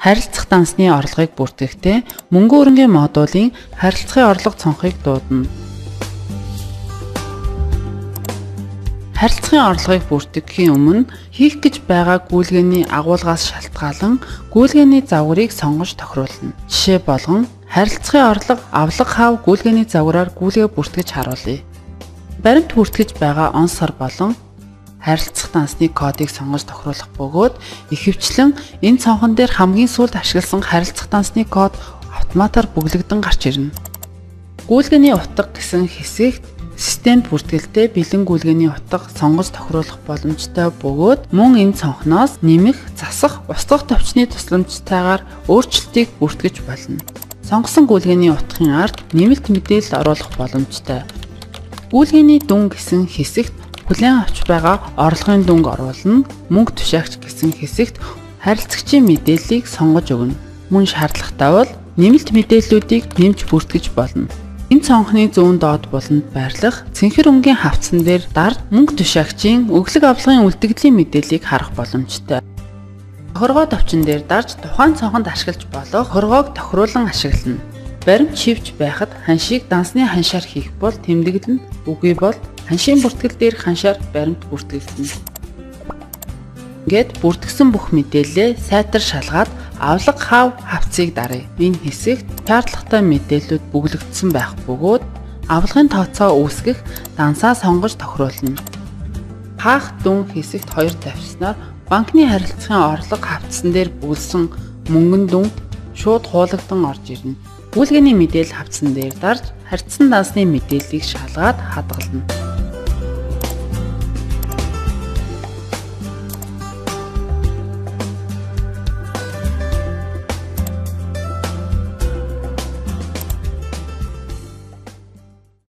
харилцах дансны орлогыг бүртгэхдээ мөнгө өрнгийн модулын харилцагын орлого цонхыг дуудана. Харилцагын орлогыг бүртгэхийн өмнө хийх гэж байгаа гүйлгээний агуулгаас шалтгаалan гүйлгээний загварыг сонгож тохируулна. Жишээ болгон харилцагын орлого авлага хаав гүйлгээний загвараар гүйлгээ бүртгэж харуулъя. Баримт бүртгэж байгаа он сар болон харилцах дансны кодыг сонгож тохируулах бөгөөд ихэвчлэн энэ цонхон дээр хамгийн сүүлд ашигласан харилцах дансны код автоматар бүглэгдэн гарч ирнэ. Гүйлгээний утга гэсэн хэсэгт системд бүртгэлтэй бэлэн гүйлгээний утга сонгож тохируулах боломжтой бөгөөд мөн энэ цонхноос нэмэх, засах, устгах товчны тусламжтайгаар өөрчлөлтийг бүртгэж болно. Сонгосон гүйлгээний утгын ард нэмэлт мэдээлэл оруулах боломжтой. Гүйлгээний дүн гэсэн хэсэгт хүлээн авч байгаа орлогын дүнг оруулна. Мөнгө түшаагч гэсэн хэсэгт харилцагчийн мэдээллийг сонгож өгнө. Мөн шаардлагатай бол нэмэлт мэдээллүүдийг нэмж бүртгэж болно. Энэ цонхны зүүн доод буланд байрлах цэнхэр өнгийн хавцсан дээр дарж мөнгө түшаагчийн өглөг авлагын үлдэгдлийн мэдээллийг харах боломжтой. Тохиргоо товчон дээр дарж тухайн цонхонд ашиглаж болох тохиргоог тохируулан ашиглана. Баримт шивж байхад ханшийг дансны ханшаар хийх бол тэмдэглэнэ. Үгүй бол ханшийн бүртгэл дээрх ханшаар баримт бүртгэлдэнэ. Ингээд бүртгэсэн бүх мэдээлэлээ сайтар шалгаад авлага хаав хавцыг даръя. Энэ хэсэгт шаардлагатай мэдээллүүд бүглэгдсэн байх бөгөөд авлагын тооцоо үүсгэх дансаа сонгож тохируулна. Хаах дүн хэсэгт хоёр тавьснаар банкны харилцагын орлого хавцсан дээр бүглсэн мөнгөн дүн шууд хуулагдсан орж ирнэ. Гүйлгээний мэдээлэл хавцсан дээр дарж харьцсан дансны мэдээллийг шалгаад хадгална.